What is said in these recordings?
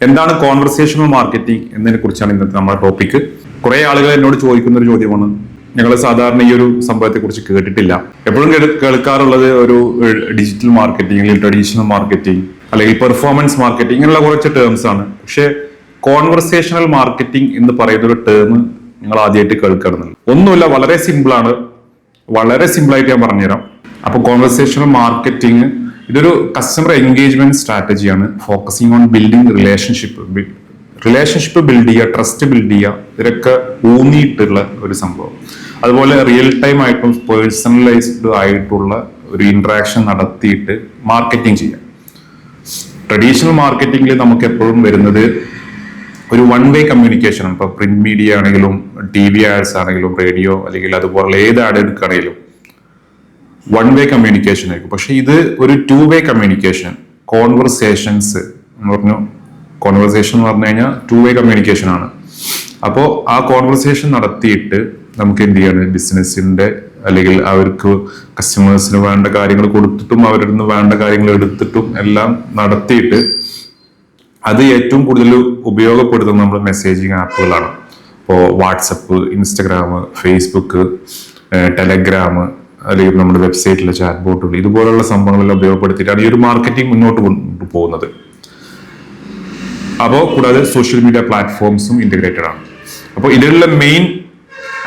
എന്താണ് conversational marketing എന്നതിനെ കുറിച്ചാണ് ഇന്നത്തെ നമ്മുടെ ടോപ്പിക്. കുറെ ആളുകൾ എന്നോട് ചോദിക്കുന്ന ഒരു ചോദ്യമാണ്, ഞങ്ങൾ സാധാരണ ഈ ഒരു സംഭവത്തെ കുറിച്ച് കേട്ടിട്ടില്ല. എപ്പോഴും കേൾക്കാറുള്ളത് ഒരു ഡിജിറ്റൽ മാർക്കറ്റിംഗ് അല്ലെങ്കിൽ ട്രഡീഷണൽ മാർക്കറ്റിംഗ് അല്ലെങ്കിൽ പെർഫോമൻസ് മാർക്കറ്റിംഗ് ഇങ്ങനെയുള്ള കുറച്ച് ടേംസ് ആണ്. പക്ഷെ കോൺവെർസേഷണൽ മാർക്കറ്റിംഗ് എന്ന് പറയുന്ന ഒരു ടേം നിങ്ങൾ ആദ്യമായിട്ട് കേൾക്കണമെന്നില്ല. ഒന്നുമില്ല, വളരെ സിമ്പിളാണ്. വളരെ സിമ്പിളായിട്ട് ഞാൻ പറഞ്ഞുതരാം. അപ്പൊ കോൺവെർസേഷണൽ മാർക്കറ്റിംഗ് ഇതൊരു കസ്റ്റമർ എൻഗേജ്മെന്റ് സ്ട്രാറ്റജിയാണ്. Focusing on building relationship build ചെയ്യുക, ട്രസ്റ്റ് ബിൽഡ് ചെയ്യുക, ഇതിലൊക്കെ ഊന്നിയിട്ടുള്ള ഒരു സംഭവം. അതുപോലെ റിയൽ ടൈം ആയിട്ടും പേഴ്സണലൈസ്ഡ് ആയിട്ടുള്ള ഒരു ഇന്ററാക്ഷൻ നടത്തിയിട്ട് മാർക്കറ്റിംഗ് ചെയ്യുക. ട്രഡീഷണൽ മാർക്കറ്റിംഗിൽ നമുക്ക് എപ്പോഴും വരുന്നത് ഒരു വൺ വേ കമ്മ്യൂണിക്കേഷൻ ആണ്. ഇപ്പൊ പ്രിന്റ് മീഡിയ ആണെങ്കിലും TV ആഡ്സ് ആണെങ്കിലും റേഡിയോ അല്ലെങ്കിൽ അതുപോലെ ഏത് ആഡ് എടുക്കുകയാണെങ്കിലും വൺ വേ കമ്മ്യൂണിക്കേഷൻ ആയിരിക്കും. പക്ഷെ ഇത് ഒരു 2 വേ കമ്മ്യൂണിക്കേഷൻ, കോൺവെർസേഷൻസ് എന്ന് പറഞ്ഞു. കോൺവെർസേഷൻ എന്ന് പറഞ്ഞു കഴിഞ്ഞാൽ 2 വേ കമ്മ്യൂണിക്കേഷൻ ആണ്. അപ്പോൾ ആ കോൺവെർസേഷൻ നടത്തിയിട്ട് നമുക്ക് എന്ത് ചെയ്യാണ്, ബിസിനസിന്റെ അല്ലെങ്കിൽ അവർക്ക് കസ്റ്റമേഴ്സിന് വേണ്ട കാര്യങ്ങൾ കൊടുത്തിട്ടും അവരിൽ നിന്ന് വേണ്ട കാര്യങ്ങൾ എടുത്തിട്ടും എല്ലാം നടത്തിയിട്ട് അത് ഏറ്റവും കൂടുതൽ ഉപയോഗപ്പെടുത്തുന്ന നമ്മൾ മെസ്സേജിങ് ആപ്പുകളാണ്. ഇപ്പോൾ വാട്സപ്പ്, ഇൻസ്റ്റഗ്രാം, ഫേസ്ബുക്ക്, ടെലഗ്രാം അല്ലെങ്കിൽ നമ്മുടെ വെബ്സൈറ്റിലെ ചാറ്റ് ബോട്ടുകൾ, ഇതുപോലുള്ള സംഭവങ്ങളെല്ലാം ഉപയോഗപ്പെടുത്തിയിട്ടാണ് ഈ ഒരു മാർക്കറ്റിംഗ് മുന്നോട്ട് കൊണ്ടുപോകുന്നത്. അപ്പോൾ കൂടാതെ സോഷ്യൽ മീഡിയ പ്ലാറ്റ്ഫോംസും ഇന്റഗ്രേറ്റഡ് ആണ്. അപ്പോൾ ഇതിലുള്ള മെയിൻ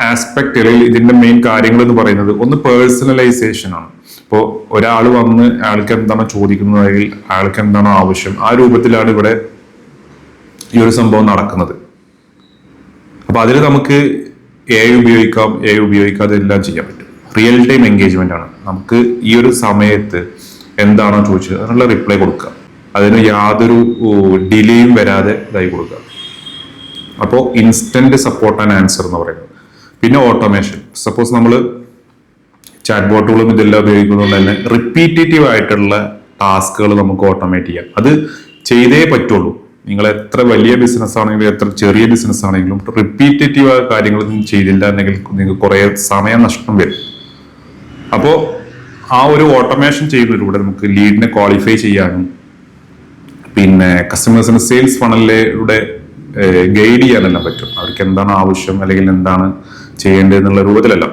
ആസ്പെക്ട് അല്ലെങ്കിൽ ഇതിന്റെ മെയിൻ കാര്യങ്ങൾ എന്ന് പറയുന്നത് ഒന്ന് പേഴ്സണലൈസേഷൻ ആണ്. ഇപ്പോൾ ഒരാൾ വന്ന് അയാൾക്ക് എന്താണോ ചോദിക്കുന്നത് അല്ലെങ്കിൽ അയാൾക്ക് എന്താണോ ആവശ്യം, ആ രൂപത്തിലാണ് ഇവിടെ ഈ ഒരു സംഭവം നടക്കുന്നത്. അപ്പൊ അതിൽ നമുക്ക് AI ഉപയോഗിക്കാം, AI ഉപയോഗിക്കാതെ എല്ലാം ചെയ്യാൻ പറ്റും. റിയൽ ടൈം എൻഗേജ്മെന്റ് ആണ്. നമുക്ക് ഈ ഒരു സമയത്ത് എന്താണോ ചോദിച്ചത് അതിനുള്ള റിപ്ലൈ കൊടുക്കുക, അതിന് യാതൊരു ഡിലേയും വരാതെ ഇതായി കൊടുക്കുക. അപ്പോൾ ഇൻസ്റ്റന്റ് സപ്പോർട്ട് ആൻഡ് ആൻസർ എന്ന് പറയുന്നത്. പിന്നെ ഓട്ടോമേഷൻ. സപ്പോസ് നമ്മൾ ചാറ്റ് ബോട്ടുകളും ഇതെല്ലാം ഉപയോഗിക്കുന്നതുകൊണ്ട് തന്നെ റിപ്പീറ്റേറ്റീവ് ആയിട്ടുള്ള ടാസ്കുകൾ നമുക്ക് ഓട്ടോമേറ്റ് ചെയ്യാം. അത് ചെയ്തേ പറ്റുള്ളൂ. നിങ്ങൾ എത്ര വലിയ ബിസിനസ് ആണെങ്കിലും എത്ര ചെറിയ ബിസിനസ് ആണെങ്കിലും റിപ്പീറ്റേറ്റീവ് ആയ കാര്യങ്ങൾ ചെയ്തില്ല എന്നെങ്കിൽ നിങ്ങൾക്ക് കുറെ സമയം നഷ്ടം വരും. അപ്പോൾ ആ ഒരു ഓട്ടോമേഷൻ ചെയ്യുന്നതിലൂടെ നമുക്ക് ലീഡിനെ ക്വാളിഫൈ ചെയ്യാനും പിന്നെ കസ്റ്റമേഴ്സിന്റെ സെയിൽസ് ഫണലിലൂടെ ഗൈഡ് ചെയ്യാനെല്ലാം പറ്റും. അവർക്ക് എന്താണ് ആവശ്യം അല്ലെങ്കിൽ എന്താണ് ചെയ്യേണ്ടത് എന്നുള്ള രൂപത്തിലല്ല.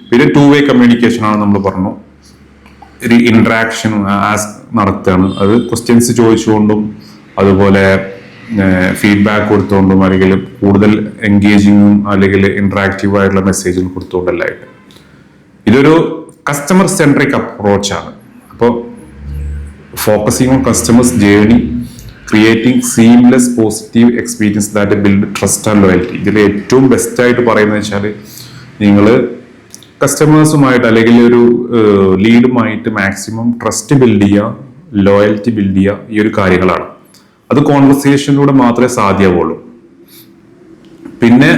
പിന്നെ 2 വേ കമ്മ്യൂണിക്കേഷൻ ആണ്. നമ്മൾ പറഞ്ഞു ഒരു ഇന്ററാക്ഷൻ നടത്തുകയാണ്. അത് ക്വസ്റ്റ്യൻസ് ചോദിച്ചുകൊണ്ടും അതുപോലെ ഫീഡ്ബാക്ക് കൊടുത്തുകൊണ്ടും അല്ലെങ്കിൽ കൂടുതൽ എൻഗേജിങ്ങും അല്ലെങ്കിൽ ഇന്ററാക്റ്റീവ് ആയിട്ടുള്ള മെസ്സേജുകൾ കൊടുത്തുകൊണ്ടല്ലായിട്ട് ഇതൊരു കസ്റ്റമർ സെൻട്രിക് അപ്രോച്ച് ആണ്. അപ്പോൾ focusing on customers journey, creating seamless positive experience that build trust and loyalty. ഇതിൽ ഏറ്റവും ബെസ്റ്റ് ആയിട്ട് പറയുന്നത് വെച്ചാൽ നിങ്ങൾ കസ്റ്റമേഴ്സുമായിട്ട് അല്ലെങ്കിൽ ഒരു ലീഡുമായിട്ട് മാക്സിമം ട്രസ്റ്റ് ബിൽഡ് ചെയ്യുക, ലോയൽറ്റി ബിൽഡ് ചെയ്യുക, ഈ ഒരു കാര്യങ്ങളാണ്. അത് കോൺവെർസേഷനിലൂടെ മാത്രമേ സാധ്യമാവുള്ളൂ. പിന്നെ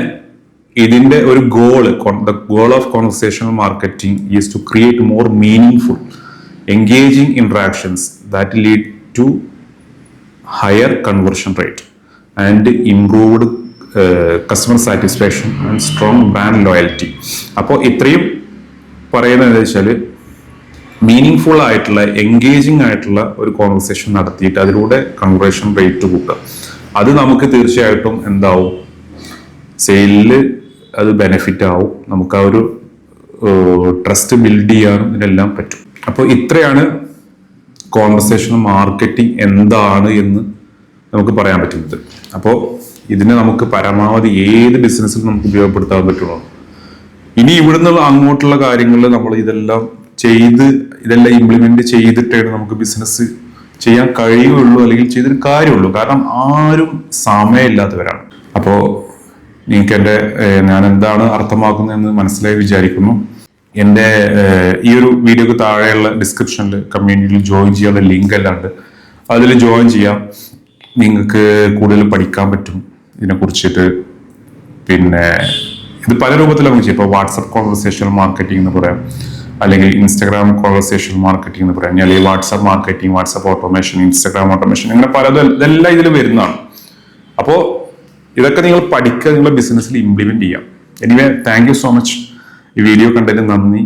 ഇതിന്റെ ഒരു goal, the goal of conversational marketing is to create more meaningful engaging interactions that lead to higher conversion rate and improved customer satisfaction and strong brand loyalty. അപ്പോൾ ഇത്രയും പറയുന്നത് എന്താ വെച്ചാൽ മീനിങ് ഫുൾ ആയിട്ടുള്ള എൻഗേജിങ് ആയിട്ടുള്ള ഒരു conversation നടത്തിയിട്ട് അതിലൂടെ കൺവേർഷൻ റേറ്റ് കൂട്ടുക. അത് നമുക്ക് തീർച്ചയായിട്ടും എന്താവും, സെയിലില് അത് ബെനിഫിറ്റ് ആവും. നമുക്ക് ആ ഒരു ട്രസ്റ്റ് ബിൽഡ് ചെയ്യാനും ഇതിനെല്ലാം പറ്റും. അപ്പോൾ ഇത്രയാണ് കോൺവെർസേഷണൽ മാർക്കറ്റിംഗ് എന്താണ് എന്ന് നമുക്ക് പറയാൻ പറ്റുന്നത്. അപ്പോൾ ഇതിനെ നമുക്ക് പരമാവധി ഏത് ബിസിനസ്സിലും നമുക്ക് ഉപയോഗപ്പെടുത്താൻ പറ്റുള്ളൂ. ഇനി ഇവിടുന്ന് അങ്ങോട്ടുള്ള കാര്യങ്ങളിൽ നമ്മൾ ഇതെല്ലാം ഇംപ്ലിമെന്റ് ചെയ്തിട്ടാണ് നമുക്ക് ബിസിനസ് ചെയ്യാൻ കഴിയുള്ളൂ അല്ലെങ്കിൽ ചെയ്തൊരു കാര്യമുള്ളൂ. കാരണം ആരും സമയമില്ലാത്തവരാണ്. അപ്പോൾ നിങ്ങൾക്ക് ഞാൻ എന്താണ് അർത്ഥമാക്കുന്നതെന്ന് മനസ്സിലായി വിചാരിക്കുന്നു. എൻ്റെ ഈ ഒരു വീഡിയോക്ക് താഴെയുള്ള ഡിസ്ക്രിപ്ഷനിൽ കമ്മ്യൂണിറ്റിയിൽ ജോയിൻ ചെയ്യാനുള്ള ലിങ്ക് എല്ലാം ഉണ്ട്. അതിൽ ജോയിൻ ചെയ്യാം. നിങ്ങൾക്ക് കൂടുതൽ പഠിക്കാൻ പറ്റും ഇതിനെ കുറിച്ചിട്ട്. പിന്നെ ഇത് പല രൂപത്തിൽ നമുക്ക് ചെയ്യാം. ഇപ്പോൾ വാട്സപ്പ് കോൺവെർസേഷണൽ മാർക്കറ്റിംഗ് എന്ന് പറയാം, അല്ലെങ്കിൽ ഇൻസ്റ്റാഗ്രാം കോൺവെർസേഷണൽ മാർക്കറ്റിംഗ് എന്ന് പറയാം, അല്ലെങ്കിൽ WhatsApp marketing, WhatsApp automation, Instagram automation, അങ്ങനെ പലതും ഇതെല്ലാം ഇതിൽ വരുന്നതാണ്. അപ്പോൾ ഇതൊക്കെ നിങ്ങൾ പഠിക്കുക, നിങ്ങളുടെ ബിസിനസ്സിൽ ഇംപ്ലിമെന്റ് ചെയ്യാം. Anyway, thank you so much. ഈ വീഡിയോ കണ്ടതിന് നന്ദി.